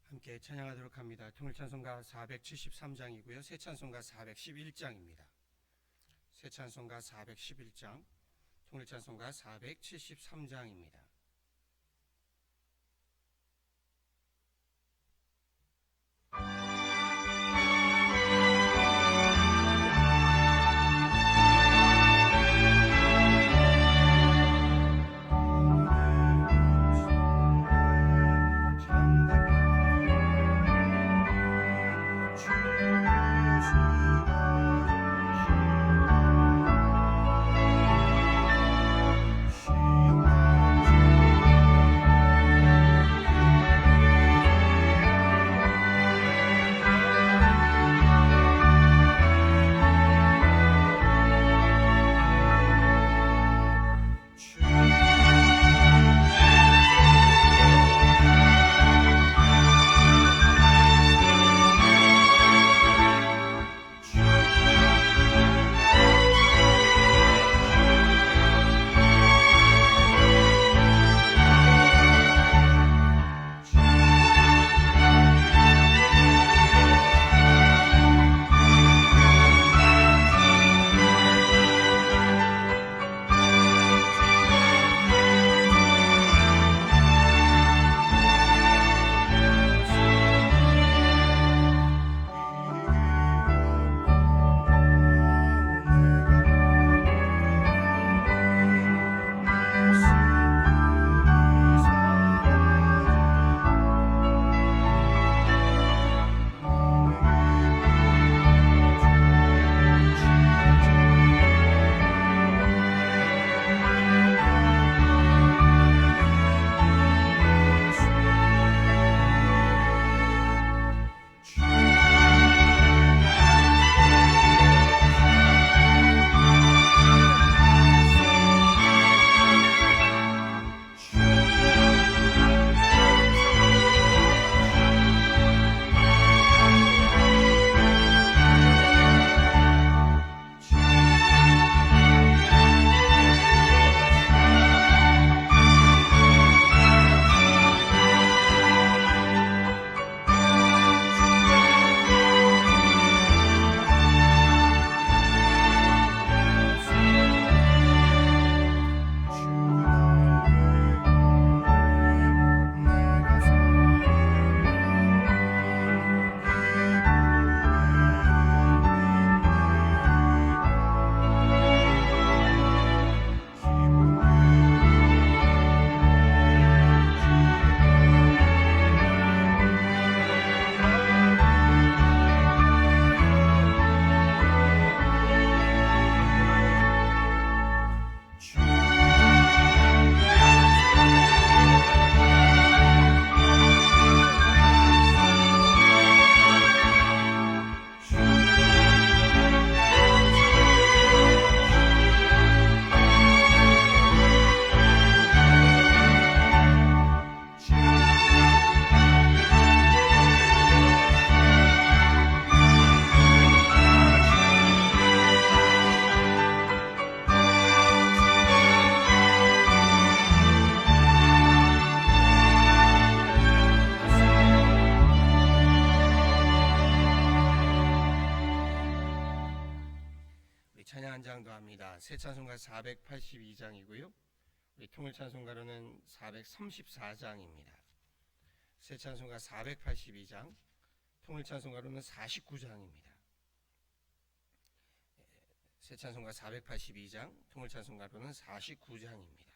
함께 찬양하도록 합니다. 통일찬송가 473장이고요. 새찬송가 411장입니다. 새찬송가 411장, 통일찬송가 473장입니다. 찬양 한 장 더 합니다. 새찬송가 482장이고요. 우리 통일찬송가로는 434장입니다. 새찬송가 482장, 통일찬송가로는 49장입니다. 새찬송가 482장, 통일찬송가로는 49장입니다.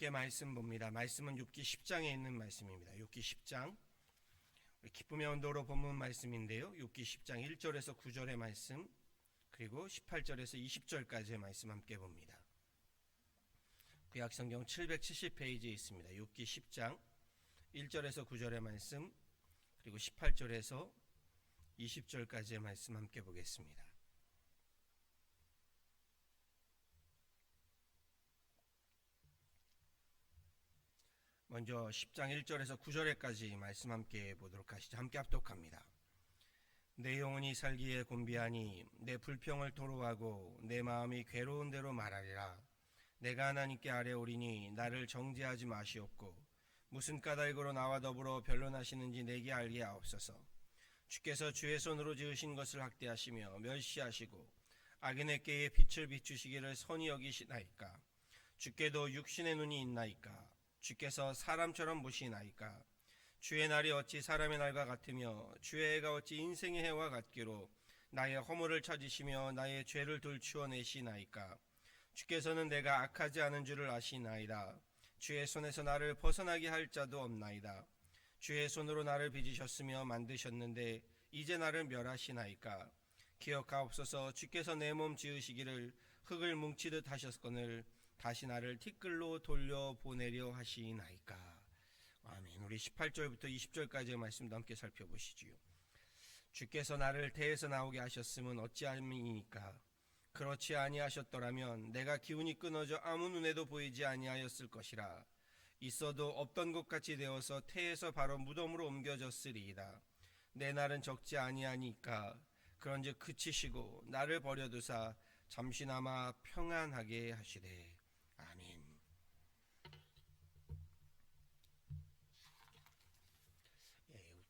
함께 말씀 봅니다. 말씀은 욥기 10장에 있는 말씀입니다. 욥기 10장 기쁨의 언도로 본문 말씀인데요. 욥기 10장 1절에서 9절의 말씀 그리고 18절에서 20절까지의 말씀 함께 봅니다. 구약성경 770페이지에 있습니다. 욥기 10장 1절에서 9절의 말씀 그리고 18절에서 20절까지의 말씀 함께 보겠습니다. 먼저 10장 1절에서 9절까지 말씀 함께 보도록 하시죠. 함께 합독합니다. 내 영혼이 살기에 곤비하니 내 불평을 토로하고 내 마음이 괴로운 대로 말하리라. 내가 하나님께 아뢰오리니 나를 정죄하지 마시옵고 무슨 까닭으로 나와 더불어 변론하시는지 내게 알게 하옵소서. 주께서 주의 손으로 지으신 것을 학대하시며 멸시하시고 악인에게 빛을 비추시기를 선히 여기시나이까. 주께도 육신의 눈이 있나이까. 주께서 사람처럼 보시나이까. 주의 날이 어찌 사람의 날과 같으며 주의 해가 어찌 인생의 해와 같기로 나의 허물을 찾으시며 나의 죄를 들추어내시나이까. 주께서는 내가 악하지 않은 줄을 아시나이다. 주의 손에서 나를 벗어나게 할 자도 없나이다. 주의 손으로 나를 빚으셨으며 만드셨는데 이제 나를 멸하시나이까. 기억하옵소서. 주께서 내 몸 지으시기를 흙을 뭉치듯 하셨거늘 다시 나를 티끌로 돌려보내려 하시나이까. 아멘. 우리 18절부터 20절까지의 말씀도 함께 살펴보시지요. 주께서 나를 태에서 나오게 하셨음은 어찌함이니까. 그렇지 아니하셨더라면 내가 기운이 끊어져 아무 눈에도 보이지 아니하였을 것이라. 있어도 없던 것 같이 되어서 태에서 바로 무덤으로 옮겨졌으리이다. 내 날은 적지 아니하니까. 그런즉 그치시고 나를 버려두사 잠시나마 평안하게 하시되. 아멘.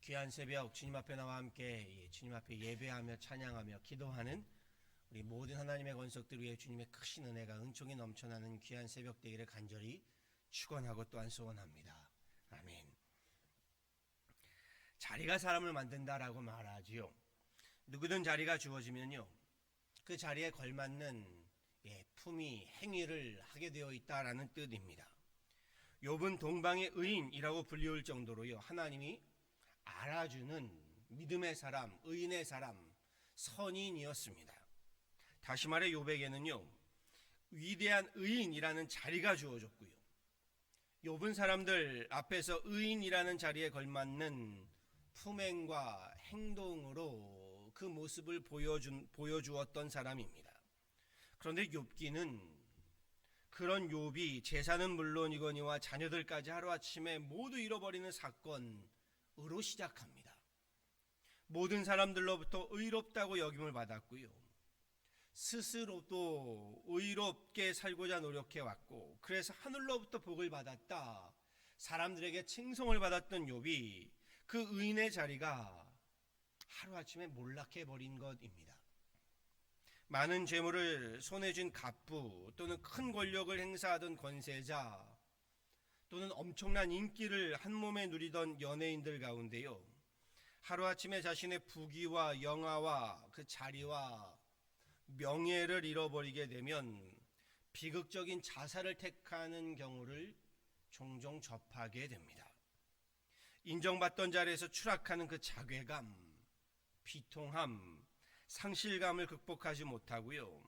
귀한 새벽 주님 앞에 나와 함께 주님 앞에 예배하며 찬양하며 기도하는 우리 모든 하나님의 권속들 위해 주님의 크신 은혜가 은총이 넘쳐나는 귀한 새벽 되기를 간절히 축원하고 또한 소원합니다. 아멘. 자리가 사람을 만든다라고 말하지요. 누구든 자리가 주어지면요, 그 자리에 걸맞는 품위, 행위를 하게 되어 있다라는 뜻입니다. 욥은 동방의 의인이라고 불리울 정도로요, 하나님이 알아주는 믿음의 사람, 의인의 사람, 선인이었습니다. 다시 말해 욥에게는요, 위대한 의인이라는 자리가 주어졌고요, 욥은 사람들 앞에서 의인이라는 자리에 걸맞는 품행과 행동으로 그 모습을 보여주었던 사람입니다. 그런데 욥기는 그런 욥이 재산은 물론이거니와 자녀들까지 하루아침에 모두 잃어버리는 사건으로 시작합니다. 모든 사람들로부터 의롭다고 여김을 받았고요, 스스로도 의롭게 살고자 노력해왔고, 그래서 하늘로부터 복을 받았다, 사람들에게 칭송을 받았던 욥이 그 의인의 자리가 하루아침에 몰락해버린 것입니다. 많은 재물을 손에 쥔 갑부 또는 큰 권력을 행사하던 권세자 또는 엄청난 인기를 한 몸에 누리던 연예인들 가운데요, 하루아침에 자신의 부귀와 영화와 그 자리와 명예를 잃어버리게 되면 비극적인 자살을 택하는 경우를 종종 접하게 됩니다. 인정받던 자리에서 추락하는 그 자괴감, 비통함, 상실감을 극복하지 못하고요,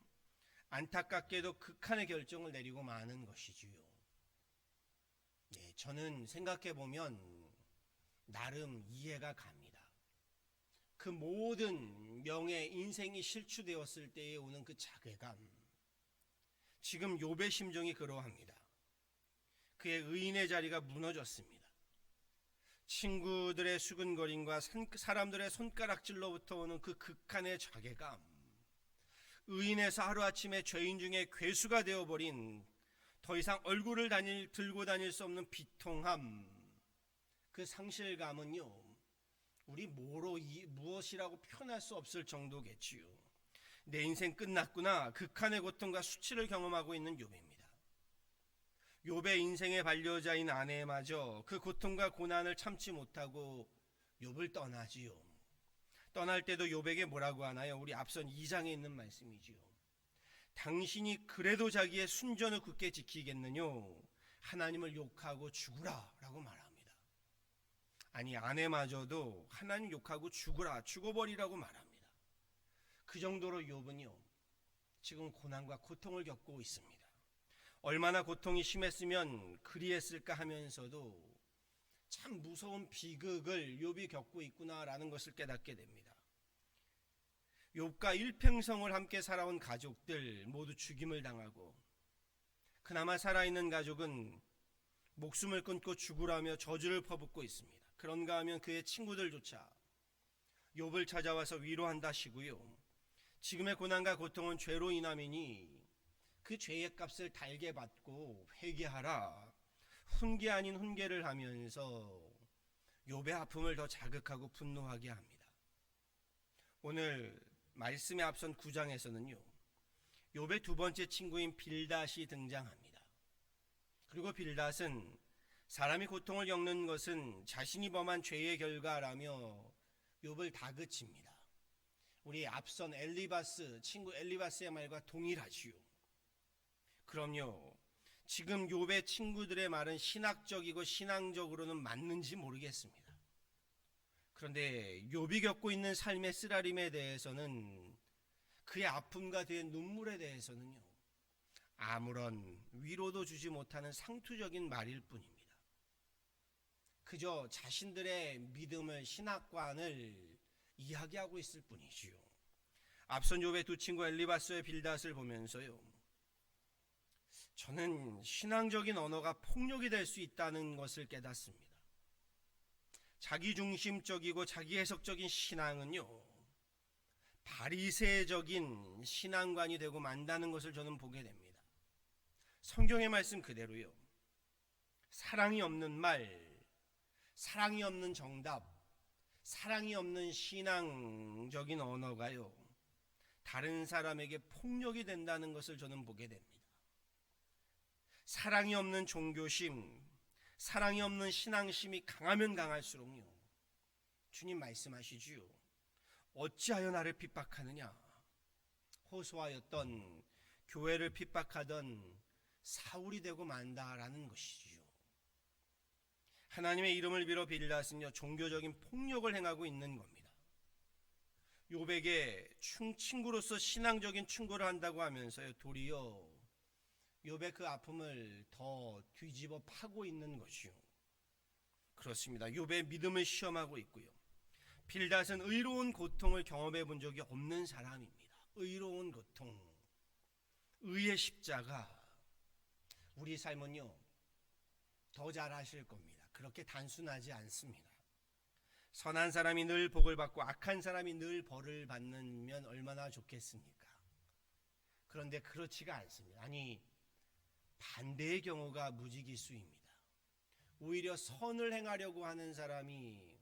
안타깝게도 극한의 결정을 내리고 마는 것이지요. 저는 생각해보면 나름 이해가 갑니다. 그 모든 명예, 인생이 실추되었을 때에 오는 그 자괴감, 지금 욥의 심정이 그러합니다. 그의 의인의 자리가 무너졌습니다. 친구들의 수근거림과 사람들의 손가락질로부터 오는 그 극한의 자괴감, 의인에서 하루아침에 죄인 중에 괴수가 되어버린, 더 이상 얼굴을 들고 다닐 수 없는 비통함, 그 상실감은요, 우리 무엇이라고 표현할 수 없을 정도겠지요. 내 인생 끝났구나, 극한의 고통과 수치를 경험하고 있는 욥입니다. 욥의 인생의 반려자인 아내마저 그 고통과 고난을 참지 못하고 욥을 떠나지요. 떠날 때도 욥에게 뭐라고 하나요? 우리 앞선 2장에 있는 말씀이지요. 당신이 그래도 자기의 순전을 굳게 지키겠느뇨? 하나님을 욕하고 죽으라라고 말합니다. 아니, 아내마저도 하나님 욕하고 죽으라, 죽어버리라고 말합니다. 그 정도로 욥은요, 지금 고난과 고통을 겪고 있습니다. 얼마나 고통이 심했으면 그리했을까 하면서도 참 무서운 비극을 욥이 겪고 있구나라는 것을 깨닫게 됩니다. 욥과 일평생을 함께 살아온 가족들 모두 죽임을 당하고, 그나마 살아있는 가족은 목숨을 끊고 죽으라며 저주를 퍼붓고 있습니다. 그런가 하면 그의 친구들조차 욥을 찾아와서 위로한다시고요, 지금의 고난과 고통은 죄로 인함이니 그 죄의 값을 달게 받고 회개하라, 훈계 아닌 훈계를 하면서 욥의 아픔을 더 자극하고 분노하게 합니다. 오늘 말씀에 앞선 9장에서는요, 욥의 두 번째 친구인 빌닷이 등장합니다. 그리고 빌닷은 사람이 고통을 겪는 것은 자신이 범한 죄의 결과라며 욥을 다그칩니다. 우리 앞선 친구 엘리바스의 말과 동일하지요. 그럼요, 지금 욥의 친구들의 말은 신학적이고 신앙적으로는 맞는지 모르겠습니다. 그런데 욥이 겪고 있는 삶의 쓰라림에 대해서는, 그의 아픔과 그의 눈물에 대해서는요, 아무런 위로도 주지 못하는 상투적인 말일 뿐입니다. 그저 자신들의 믿음을, 신학관을 이야기하고 있을 뿐이지요. 앞선 욥의 두 친구 엘리바스와 빌닷을 보면서요, 저는 신앙적인 언어가 폭력이 될 수 있다는 것을 깨닫습니다. 자기중심적이고 자기해석적인 신앙은요, 바리새적인 신앙관이 되고 만다는 것을 저는 보게 됩니다. 성경의 말씀 그대로요, 사랑이 없는 말, 사랑이 없는 정답, 사랑이 없는 신앙적인 언어가요, 다른 사람에게 폭력이 된다는 것을 저는 보게 됩니다. 사랑이 없는 종교심, 사랑이 없는 신앙심이 강하면 강할수록요, 주님 말씀하시지요, 어찌하여 나를 핍박하느냐. 호소하였던, 교회를 핍박하던 사울이 되고 만다라는 것이지요. 하나님의 이름을 빌어 빌닷은요, 종교적인 폭력을 행하고 있는 겁니다. 욥에게 친구로서 신앙적인 충고를 한다고 하면서요, 도리어 욥의 그 아픔을 더 뒤집어 파고 있는 것이요. 그렇습니다. 욥의 믿음을 시험하고 있고요. 빌닷은 의로운 고통을 경험해 본 적이 없는 사람입니다. 의로운 고통, 의의 십자가. 우리 삶은요, 더 잘하실 겁니다. 그렇게 단순하지 않습니다. 선한 사람이 늘 복을 받고 악한 사람이 늘 벌을 받으면 얼마나 좋겠습니까? 그런데 그렇지가 않습니다. 아니, 반대의 경우가 무지기수입니다. 오히려 선을 행하려고 하는 사람이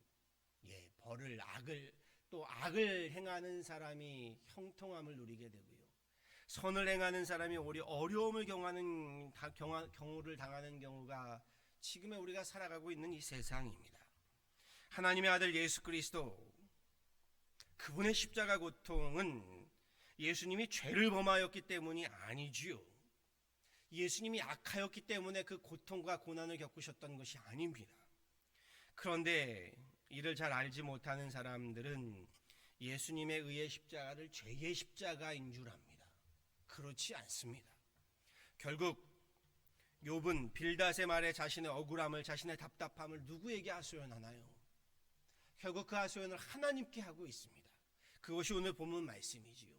벌을, 악을 행하는 사람이 형통함을 누리게 되고요, 선을 행하는 사람이 오히려 어려움을 경우를 당하는 경우가 지금의 우리가 살아가고 있는 이 세상입니다. 하나님의 아들 예수 그리스도, 그분의 십자가 고통은 예수님이 죄를 범하였기 때문이 아니지요. 예수님이 악하였기 때문에 그 고통과 고난을 겪으셨던 것이 아닙니다. 그런데 이를 잘 알지 못하는 사람들은 예수님의 의의 십자가를 죄의 십자가인 줄 압니다. 그렇지 않습니다. 결국 욥은 빌닷의 말에 자신의 억울함을, 자신의 답답함을 누구에게 하소연하나요? 결국 그 하소연을 하나님께 하고 있습니다. 그것이 오늘 본문 말씀이지요.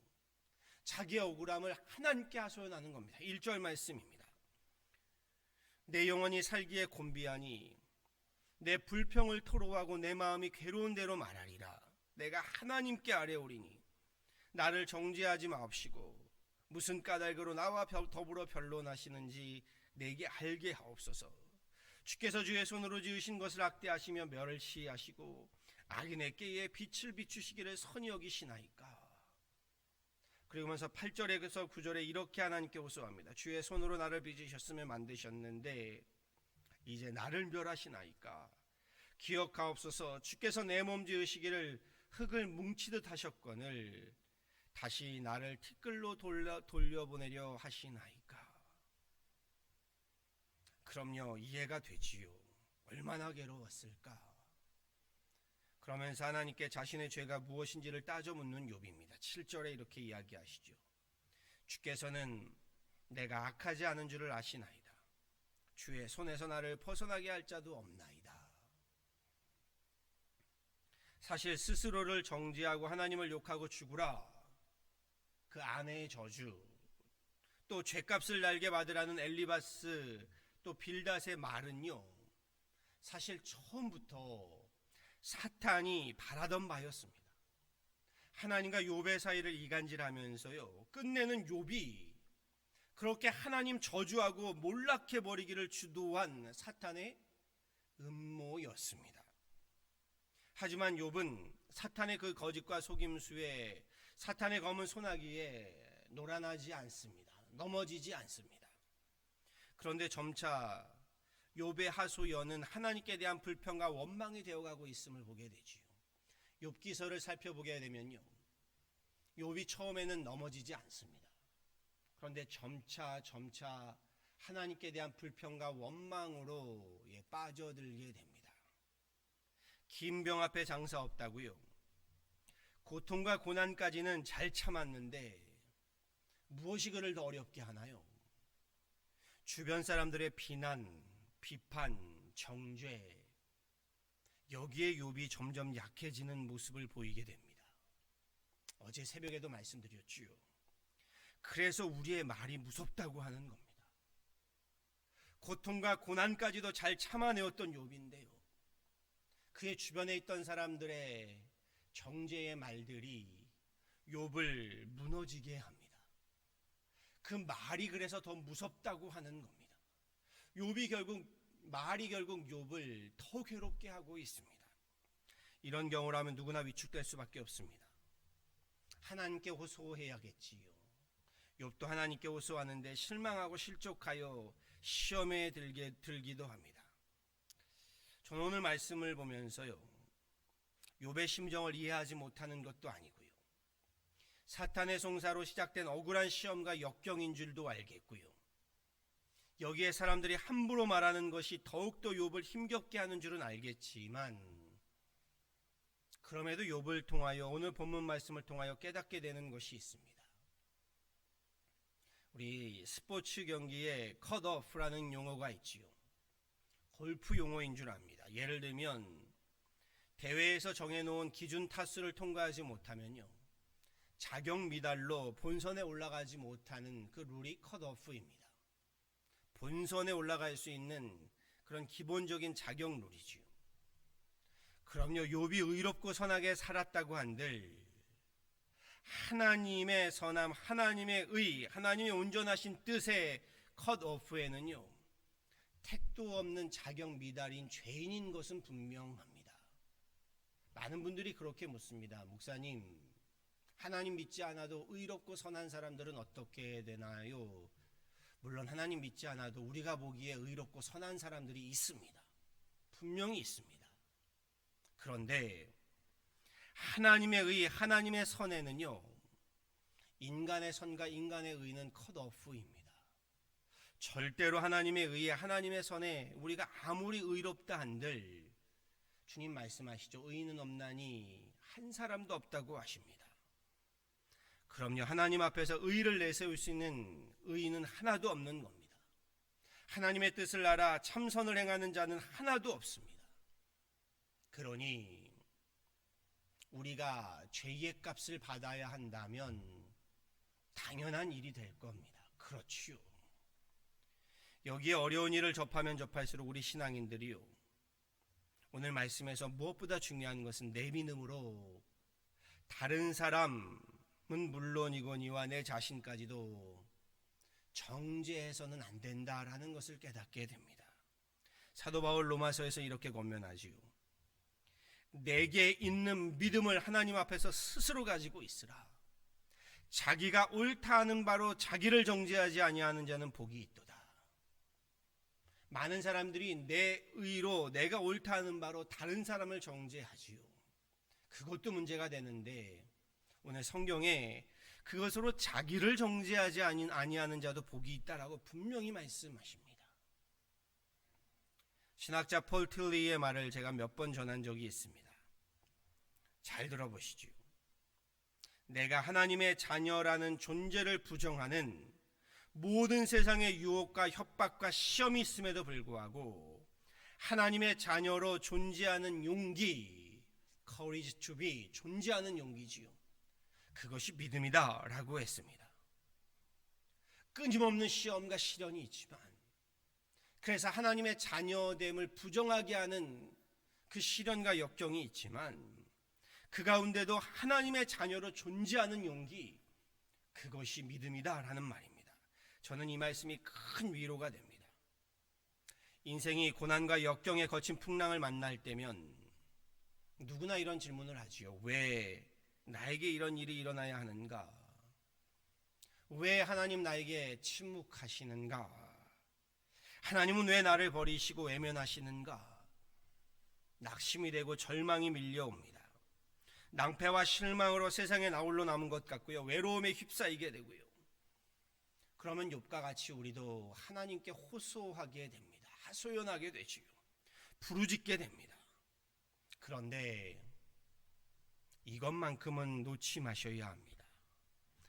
자기의 억울함을 하나님께 하소연하는 겁니다. 1절 말씀입니다. 내 영혼이 살기에 곤비하니 내 불평을 토로하고 내 마음이 괴로운 대로 말하리라. 내가 하나님께 아뢰오리니 나를 정죄하지 마옵시고 무슨 까닭으로 나와 더불어 변론하시는지 내게 알게 하옵소서. 주께서 주의 손으로 지으신 것을 악대하시며 멸시하시고 악인에게 빛을 비추시기를 선히 여기시나이까. 그러면서 8절에서 9절에 이렇게 하나님께 호소합니다. 주의 손으로 나를 빚으셨으며 만드셨는데 이제 나를 멸하시나이까. 기억하옵소서. 주께서 내 몸 지으시기를 흙을 뭉치듯 하셨거늘 다시 나를 티끌로 돌려보내려 하시나이까. 그럼요, 이해가 되지요. 얼마나 괴로웠을까. 그러면서 하나님께 자신의 죄가 무엇인지를 따져 묻는 욥입니다. 7절에 이렇게 이야기하시죠. 주께서는 내가 악하지 않은 줄을 아시나이다. 주의 손에서 나를 벗어나게 할 자도 없나이다. 사실 스스로를 정죄하고 하나님을 욕하고 죽으라, 그 아내의 저주, 또 죄값을 날게 받으라는 엘리바스, 또 빌닷의 말은요, 사실 처음부터 사탄이 바라던 바였습니다. 하나님과 욥의 사이를 이간질하면서요, 끝내는 욥이 그렇게 하나님 저주하고 몰락해 버리기를 주도한 사탄의 음모였습니다. 하지만 욥은 사탄의 그 거짓과 속임수에, 사탄의 검은 소나기에 놀아나지 않습니다. 넘어지지 않습니다. 그런데 점차 욥의 하소연은 하나님께 대한 불평과 원망이 되어가고 있음을 보게 되지요. 욥기서를 살펴보게 되면요, 욥이 처음에는 넘어지지 않습니다. 그런데 점차 하나님께 대한 불평과 원망으로 빠져들게 됩니다. 긴 병 앞에 장사 없다고요. 고통과 고난까지는 잘 참았는데 무엇이 그를 더 어렵게 하나요? 주변 사람들의 비난, 비판, 정죄, 여기에 욥이 점점 약해지는 모습을 보이게 됩니다. 어제 새벽에도 말씀드렸지요. 그래서 우리의 말이 무섭다고 하는 겁니다. 고통과 고난까지도 잘 참아내었던 욥인데요, 그의 주변에 있던 사람들의 정죄의 말들이 욥을 무너지게 합니다. 그 말이 그래서 더 무섭다고 하는 겁니다. 말이 결국 욥을 더 괴롭게 하고 있습니다. 이런 경우라면 누구나 위축될 수밖에 없습니다. 하나님께 호소해야겠지요. 욥도 하나님께 호소하는데 실망하고 실족하여 시험에 들기도 합니다. 저는 오늘 말씀을 보면서요, 욥의 심정을 이해하지 못하는 것도 아니고요, 사탄의 송사로 시작된 억울한 시험과 역경인 줄도 알겠고요, 여기에 사람들이 함부로 말하는 것이 더욱더 욥을 힘겹게 하는 줄은 알겠지만, 그럼에도 욥을 통하여, 오늘 본문 말씀을 통하여 깨닫게 되는 것이 있습니다. 우리 스포츠 경기에 컷오프라는 용어가 있지요. 골프 용어인 줄 압니다. 예를 들면 대회에서 정해놓은 기준 타수를 통과하지 못하면요, 자격 미달로 본선에 올라가지 못하는 그 룰이 컷오프입니다. 본선에 올라갈 수 있는 그런 기본적인 자격 룰이지요. 그럼요, 욥이 의롭고 선하게 살았다고 한들 하나님의 선함, 하나님의 의, 하나님의 온전하신 뜻의 컷오프에는요, 택도 없는 자격 미달인 죄인인 것은 분명합니다. 많은 분들이 그렇게 묻습니다. 목사님, 하나님 믿지 않아도 의롭고 선한 사람들은 어떻게 되나요? 물론 하나님 믿지 않아도 우리가 보기에 의롭고 선한 사람들이 있습니다. 분명히 있습니다. 그런데 하나님의 의, 하나님의 선에는요, 인간의 선과 인간의 의는 컷오프입니다. 절대로 하나님의 의에, 하나님의 선에 우리가 아무리 의롭다 한들 주님 말씀하시죠. 의인은 없나니 한 사람도 없다고 하십니다. 그럼요, 하나님 앞에서 의를 내세울 수 있는 의인은 하나도 없는 겁니다. 하나님의 뜻을 알아 참선을 행하는 자는 하나도 없습니다. 그러니 우리가 죄의 값을 받아야 한다면 당연한 일이 될 겁니다. 그렇지요. 여기에 어려운 일을 접하면 접할수록 우리 신앙인들이요, 오늘 말씀에서 무엇보다 중요한 것은 내 믿음으로 다른 사람은 물론이거니와 내 자신까지도 정죄해서는 안 된다라는 것을 깨닫게 됩니다. 사도 바울 로마서에서 이렇게 권면하지요. 내게 있는 믿음을 하나님 앞에서 스스로 가지고 있으라. 자기가 옳다 하는 바로 자기를 정죄하지 아니하는 자는 복이 있도다. 많은 사람들이 내 의로 내가 옳다 하는 바로 다른 사람을 정죄하지요. 그것도 문제가 되는데 오늘 성경에 그것으로 자기를 정죄하지 아니하는 자도 복이 있다라고 분명히 말씀하십니다. 신학자 폴 틸리의 말을 제가 몇 번 전한 적이 있습니다. 잘 들어보시죠. 내가 하나님의 자녀라는 존재를 부정하는 모든 세상의 유혹과 협박과 시험이 있음에도 불구하고 하나님의 자녀로 존재하는 용기, courage to be, 존재하는 용기지요. 그것이 믿음이다 라고 했습니다. 끊임없는 시험과 시련이 있지만, 그래서 하나님의 자녀됨을 부정하게 하는 그 시련과 역경이 있지만, 그 가운데도 하나님의 자녀로 존재하는 용기, 그것이 믿음이다 라는 말입니다. 저는 이 말씀이 큰 위로가 됩니다. 인생이 고난과 역경에 거친 풍랑을 만날 때면 누구나 이런 질문을 하지요. 왜 나에게 이런 일이 일어나야 하는가? 왜 하나님 나에게 침묵하시는가? 하나님은 왜 나를 버리시고 외면하시는가? 낙심이 되고 절망이 밀려옵니다. 낭패와 실망으로 세상에 나홀로 남은 것 같고요, 외로움에 휩싸이게 되고요. 그러면 욥과 같이 우리도 하나님께 호소하게 됩니다. 하소연하게 되지요. 부르짖게 됩니다. 그런데 이것만큼은 놓지 마셔야 합니다.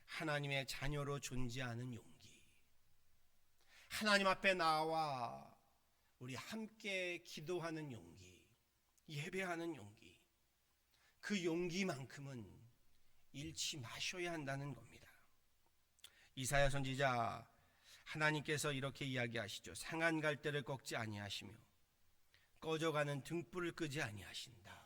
하나님의 자녀로 존재하는 용기. 하나님 앞에 나와 우리 함께 기도하는 용기, 예배하는 용기. 그 용기만큼은 잃지 마셔야 한다는 겁니다. 이사야 선지자, 하나님께서 이렇게 이야기하시죠. 상한 갈대를 꺾지 아니하시며 꺼져가는 등불을 끄지 아니하신다.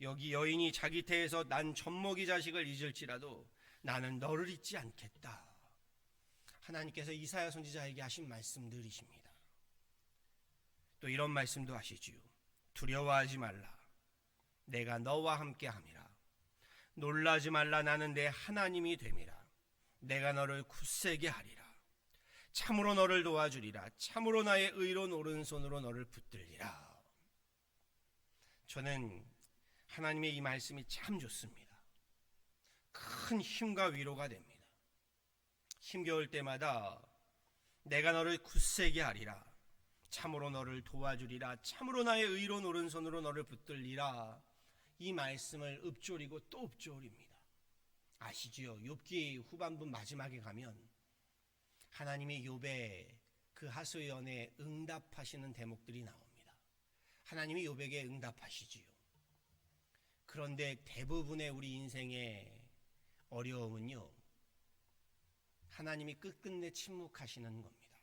여기 여인이 자기 태에서 난 젖먹이 자식을 잊을지라도 나는 너를 잊지 않겠다. 하나님께서 이사야 선지자에게 하신 말씀들이십니다. 또 이런 말씀도 하시지요. 두려워하지 말라. 내가 너와 함께 함이라. 놀라지 말라. 나는 내 하나님이 됨이라. 내가 너를 굳세게 하리라. 참으로 너를 도와주리라. 참으로 나의 의로운 오른손으로 너를 붙들리라. 저는 하나님의 이 말씀이 참 좋습니다. 큰 힘과 위로가 됩니다. 힘겨울 때마다 내가 너를 굳세게 하리라. 참으로 너를 도와주리라. 참으로 나의 의로운 오른손으로 너를 붙들리라. 이 말씀을 읊조리고 또 읊조립니다. 아시지요? 욥기 후반부 마지막에 가면 하나님이 욥의 그 하소연에 응답하시는 대목들이 나옵니다. 하나님이 욥에게 응답하시지요. 그런데 대부분의 우리 인생의 어려움은요, 하나님이 끝끝내 침묵하시는 겁니다.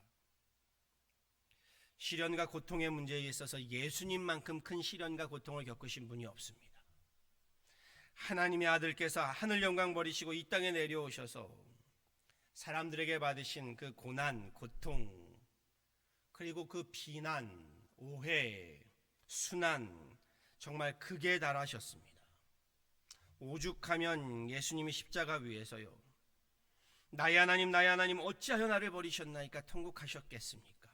시련과 고통의 문제에 있어서 예수님만큼 큰 시련과 고통을 겪으신 분이 없습니다. 하나님의 아들께서 하늘 영광 버리시고 이 땅에 내려오셔서 사람들에게 받으신 그 고난, 고통, 그리고 그 비난, 오해, 순환, 정말 극에 달하셨습니다. 오죽하면 예수님이 십자가 위에서요, 나의 하나님 어찌하여 나를 버리셨나이까 통곡하셨겠습니까?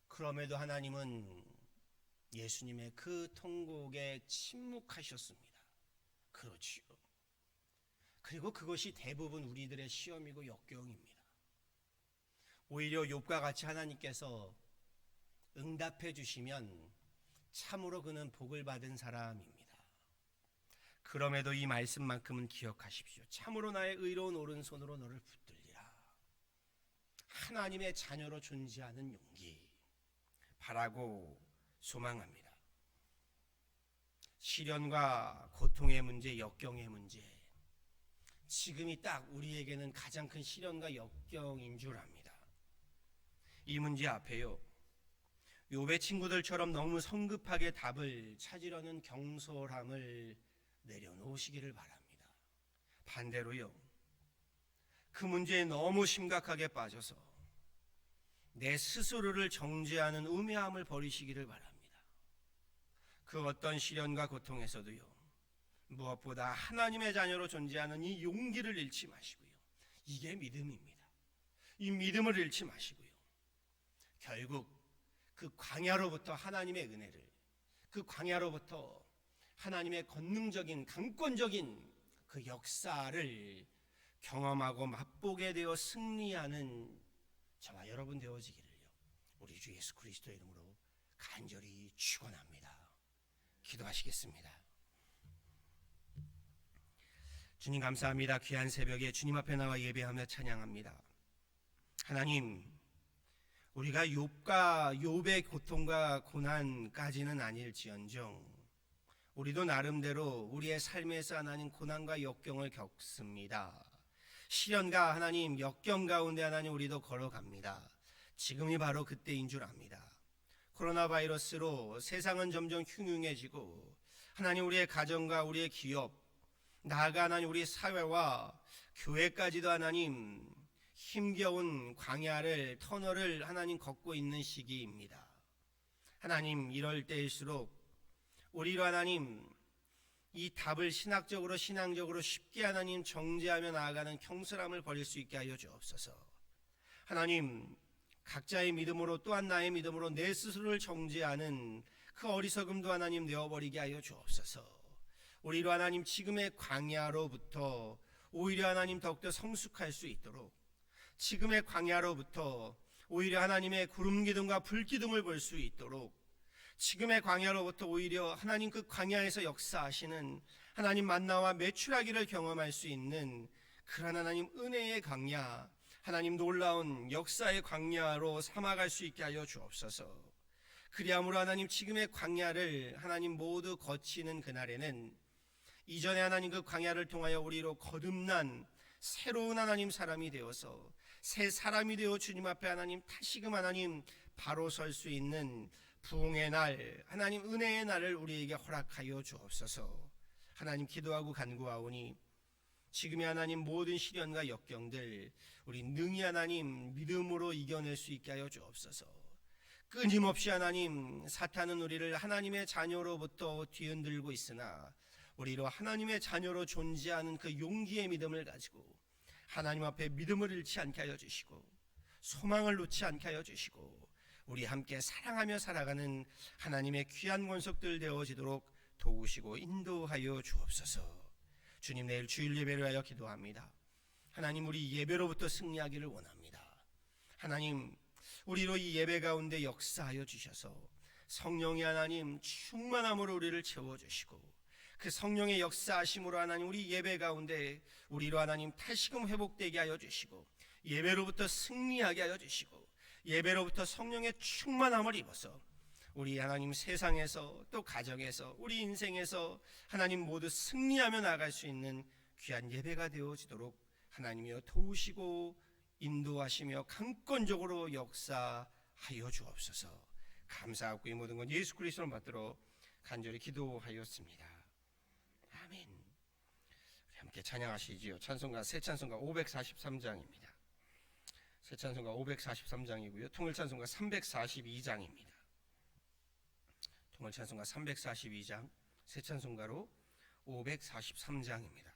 그럼에도 하나님은 예수님의 그 통곡에 침묵하셨습니다. 그렇지요. 그리고 그것이 대부분 우리들의 시험이고 역경입니다. 오히려 욥과 같이 하나님께서 응답해 주시면 참으로 그는 복을 받은 사람입니다. 그럼에도 이 말씀만큼은 기억하십시오. 참으로 나의 의로운 오른손으로 너를 붙들리라. 하나님의 자녀로 존재하는 용기 바라고 소망합니다. 시련과 고통의 문제, 역경의 문제, 지금이 딱 우리에게는 가장 큰 시련과 역경인 줄 압니다. 이 문제 앞에요, 욥의 친구들처럼 너무 성급하게 답을 찾으려는 경솔함을 내려놓으시기를 바랍니다. 반대로요, 그 문제에 너무 심각하게 빠져서 내 스스로를 정죄하는 우매함을 버리시기를 바랍니다. 그 어떤 시련과 고통에서도요, 무엇보다 하나님의 자녀로 존재하는 이 용기를 잃지 마시고요, 이게 믿음입니다. 이 믿음을 잃지 마시고요, 결국 그 광야로부터 하나님의 은혜를, 그 광야로부터 하나님의 권능적인 강권적인 그 역사를 경험하고 맛보게 되어 승리하는 저와 여러분 되어지기를요 우리 주 예수 그리스도 이름으로 간절히 축원합니다. 기도하시겠습니다. 주님 감사합니다. 귀한 새벽에 주님 앞에 나와 예배하며 찬양합니다. 하나님, 우리가 욥의 고통과 고난까지는 아닐지언정 우리도 나름대로 우리의 삶에서 하나님 고난과 역경을 겪습니다. 시련과 하나님 역경 가운데 하나님 우리도 걸어갑니다. 지금이 바로 그때인 줄 압니다. 코로나 바이러스로 세상은 점점 흉흉해지고 하나님 우리의 가정과 우리의 기업, 나아가 하나님 우리 사회와 교회까지도 하나님 힘겨운 광야를 터널을 하나님 걷고 있는 시기입니다. 하나님, 이럴 때일수록 우리로 하나님 이 답을 신앙적으로 쉽게 하나님 정죄하며 나아가는 경솔함을 버릴 수 있게 하여 주옵소서. 하나님, 각자의 믿음으로 또한 나의 믿음으로 내 스스로를 정죄하는 그 어리석음도 하나님 내어버리게 하여 주옵소서. 우리로 하나님 지금의 광야로부터 오히려 하나님 더욱더 성숙할 수 있도록, 지금의 광야로부터 오히려 하나님의 구름 기둥과 불 기둥을 볼 수 있도록, 지금의 광야로부터 오히려 하나님 그 광야에서 역사하시는 하나님 만나와 메추라기를 경험할 수 있는 그런 하나님 은혜의 광야, 하나님 놀라운 역사의 광야로 삼아갈 수 있게 하여 주옵소서. 그리함으로 하나님 지금의 광야를 하나님 모두 거치는 그날에는 이전에 하나님 그 광야를 통하여 우리로 거듭난 새로운 하나님 사람이 되어서 새 사람이 되어 주님 앞에 하나님 다시금 하나님 바로 설 수 있는 부흥의 날, 하나님 은혜의 날을 우리에게 허락하여 주옵소서. 하나님 기도하고 간구하오니 지금의 하나님 모든 시련과 역경들 우리 능히 하나님 믿음으로 이겨낼 수 있게 하여 주옵소서. 끊임없이 하나님 사탄은 우리를 하나님의 자녀로부터 뒤흔들고 있으나 우리로 하나님의 자녀로 존재하는 그 용기의 믿음을 가지고 하나님 앞에 믿음을 잃지 않게 하여 주시고 소망을 놓지 않게 하여 주시고 우리 함께 사랑하며 살아가는 하나님의 귀한 권속들 되어지도록 도우시고 인도하여 주옵소서. 주님, 내일 주일 예배를 하여 기도합니다. 하나님, 우리 예배로부터 승리하기를 원합니다. 하나님, 우리로 이 예배 가운데 역사하여 주셔서 성령의 하나님 충만함으로 우리를 채워주시고 그 성령의 역사하심으로 하나님 우리 예배 가운데 우리로 하나님 다시금 회복되게 하여 주시고 예배로부터 승리하게 하여 주시고 예배로부터 성령의 충만함을 입어서 우리 하나님 세상에서 또 가정에서 우리 인생에서 하나님 모두 승리하며 나아갈 수 있는 귀한 예배가 되어지도록 하나님이여 도우시고 인도하시며 강권적으로 역사하여 주옵소서. 감사하고 이 모든 건 예수 그리스도를 받들어 간절히 기도하였습니다. 아멘. 우리 함께 찬양하시지요. 찬송가 새 찬송가 543장입니다. 새 찬송가 543장이고요. 통일 찬송가 342장입니다. 통일 찬송가 342장, 새 찬송가로 543장입니다.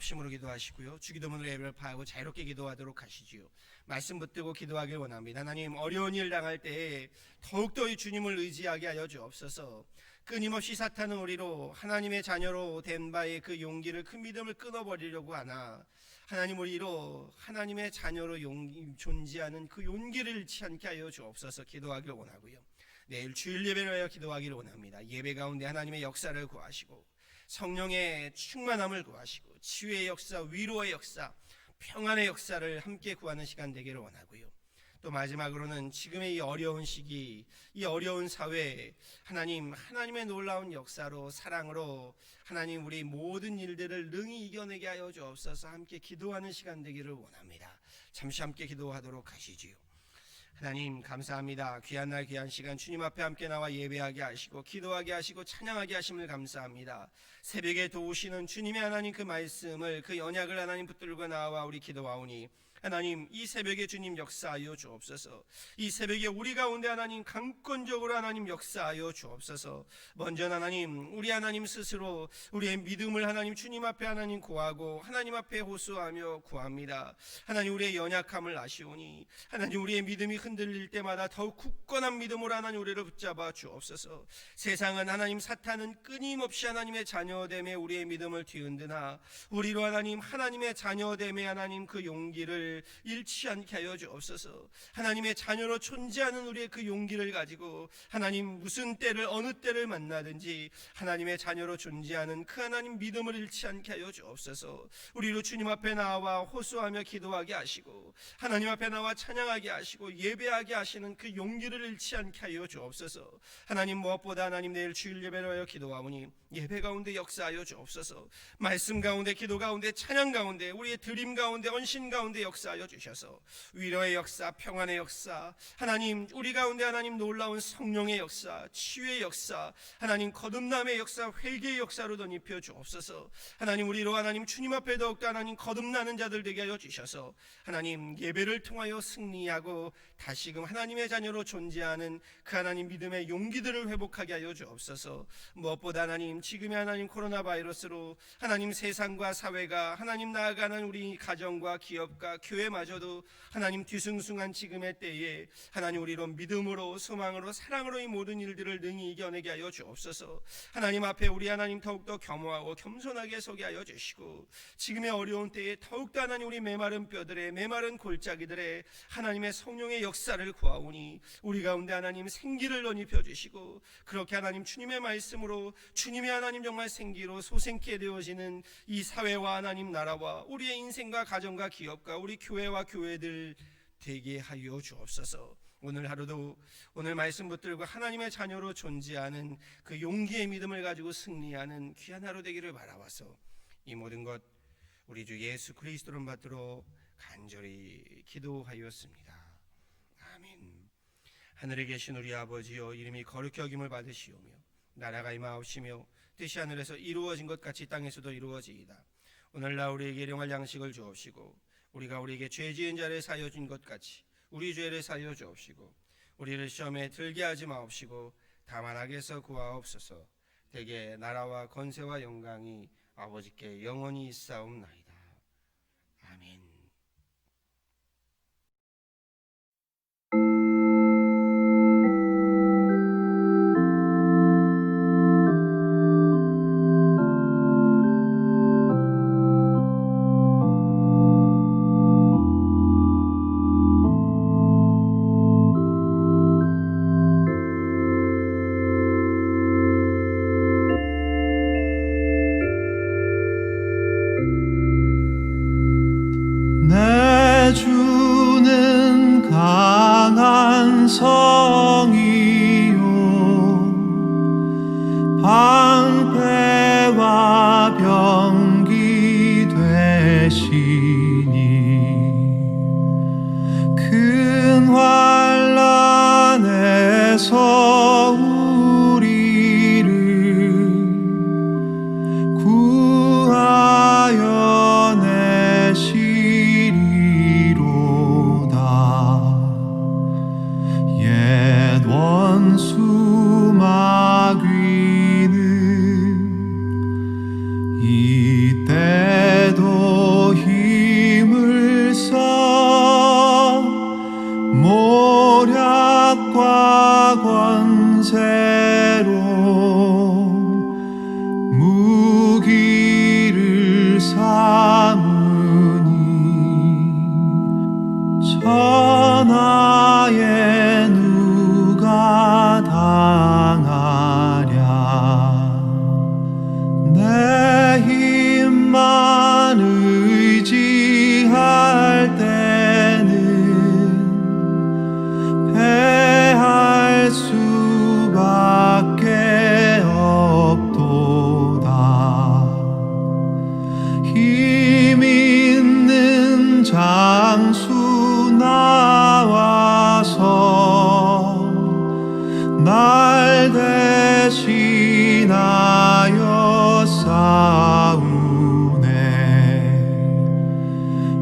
합심으로 기도하시고요. 주기도문으로 예배를 파하고 자유롭게 기도하도록 하시지요. 말씀 붙들고 기도하길 원합니다. 하나님, 어려운 일 당할 때에 더욱더 이 주님을 의지하게 하여 주옵소서. 끊임없이 사탄은 우리로 하나님의 자녀로 된 바의 그 용기를, 그 믿음을 끊어버리려고 하나, 하나님, 우리로 하나님의 자녀로 존재하는 그 용기를 잃지 않게 하여 주옵소서. 기도하길 원하고요. 내일 주일 예배를 하여 기도하기를 원합니다. 예배 가운데 하나님의 역사를 구하시고 성령의 충만함을 구하시고 치유의 역사, 위로의 역사, 평안의 역사를 함께 구하는 시간 되기를 원하고요. 또 마지막으로는 지금의 이 어려운 시기, 이 어려운 사회, 하나님의 놀라운 역사로, 사랑으로 하나님, 우리 모든 일들을 능히 이겨내게 하여 주옵소서. 함께 기도하는 시간 되기를 원합니다. 잠시 함께 기도하도록 하시지요. 하나님, 감사합니다. 귀한 날 귀한 시간 주님 앞에 함께 나와 예배하게 하시고 기도하게 하시고 찬양하게 하심을 감사합니다. 새벽에 도우시는 주님의 하나님 그 말씀을, 그 언약을 하나님 붙들고 나와 우리 기도하오니 하나님, 이 새벽에 주님 역사하여 주옵소서. 이 새벽에 우리 가운데 하나님 강권적으로 하나님 역사하여 주옵소서. 먼저 하나님, 우리 하나님 스스로 우리의 믿음을 하나님 주님 앞에 하나님 구하고 하나님 앞에 호소하며 구합니다. 하나님, 우리의 연약함을 아시오니 하나님, 우리의 믿음이 흔들릴 때마다 더욱 굳건한 믿음으로 하나님 우리를 붙잡아 주옵소서. 세상은 하나님, 사탄은 끊임없이 하나님의 자녀됨에 우리의 믿음을 뒤흔드나 우리로 하나님, 하나님의 자녀됨에 하나님 그 용기를 잃지 않게 하여 주옵소서. 하나님의 자녀로 존재하는 우리의 그 용기를 가지고 하나님, 무슨 때를 어느 때를 만나든지 하나님의 자녀로 존재하는 그 하나님 믿음을 잃지 않게 하여 주옵소서. 우리로 주님 앞에 나와 호소하며 기도하게 하시고 하나님 앞에 나와 찬양하게 하시고 예배하게 하시는 그 용기를 잃지 않게 하여 주옵소서. 하나님, 무엇보다 하나님, 내일 주일 예배를 하여 기도하오니 예배 가운데 역사하여 주옵소서. 말씀 가운데, 기도 가운데, 찬양 가운데, 우리의 드림 가운데, 언신 가운데 역사하여 주셔서 위로의 역사, 평안의 역사, 하나님 우리 가운데 하나님 놀라운 성령의 역사, 치유의 역사, 하나님 거듭남의 역사, 회개의 역사로 덧입혀 주옵소서. 하나님, 우리로 하나님 주님 앞에 더욱더 하나님 거듭나는 자들 되게 하여 주셔서 하나님, 예배를 통하여 승리하고 다시금 하나님의 자녀로 존재하는 그 하나님 믿음의 용기들을 회복하게 하여 주옵소서. 무엇보다 하나님, 지금의 하나님 코로나 바이러스로 하나님 세상과 사회가 하나님 나아가는 우리 가정과 기업과 교회마저도 하나님 뒤숭숭한 지금의 때에 하나님, 우리로 믿음으로, 소망으로, 사랑으로 이 모든 일들을 능히 이겨내게 하여 주옵소서. 하나님 앞에 우리 하나님 더욱더 겸허하고 겸손하게 서게 하여 주시고 지금의 어려운 때에 더욱더 하나님, 우리 메마른 뼈들의, 메마른 골짜기들의 하나님의 성령의 역사를 구하오니 우리 가운데 하나님 생기를 덧입혀 주시고 그렇게 하나님 주님의 말씀으로 주님의 하나님 정말 생기로 소생케 되어지는 이 사회와 하나님 나라와 우리의 인생과 가정과 기업과 우리 교회와 교회들 되게 하여 주옵소서. 오늘 하루도 오늘 말씀 붙들고 하나님의 자녀로 존재하는 그 용기의 믿음을 가지고 승리하는 귀한 하루 되기를 바라와서 이 모든 것 우리 주 예수 그리스도를 받들어 간절히 기도하였습니다. 아멘. 하늘에 계신 우리 아버지여, 이름이 거룩히 여김을 받으시오며 나라가 임하옵시며 뜻이 하늘에서 이루어진 것 같이 땅에서도 이루어지이다. 오늘날 우리에게 일용할 양식을 주옵시고 우리가 우리에게 죄 지은 자를 사하여 준 것 같이 우리 죄를 사하여 주옵시고 우리를 시험에 들게 하지 마옵시고 다만 악에서 구하옵소서. 대개 나라와 권세와 영광이 아버지께 영원히 있사옵나이다. 아멘. 내 주는 강한 성이요 방패와 병기 되시니 큰 환난에서 우리를 구하여 내시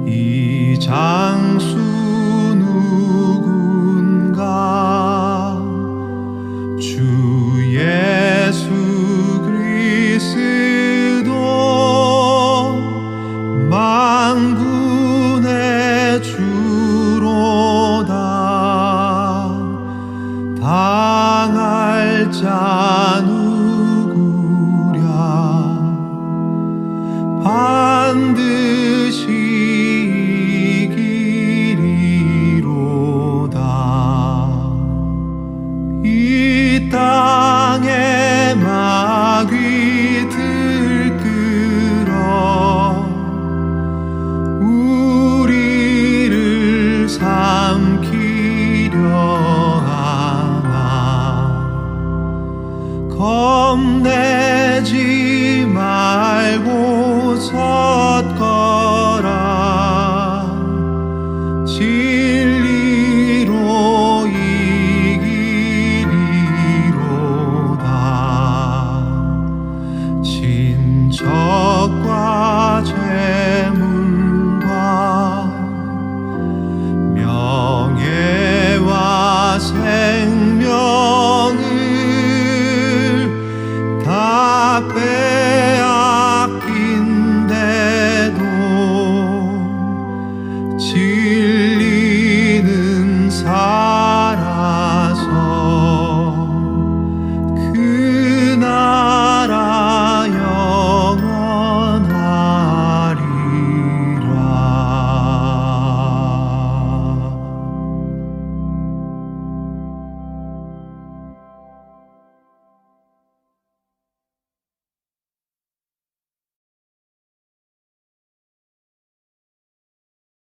이 장수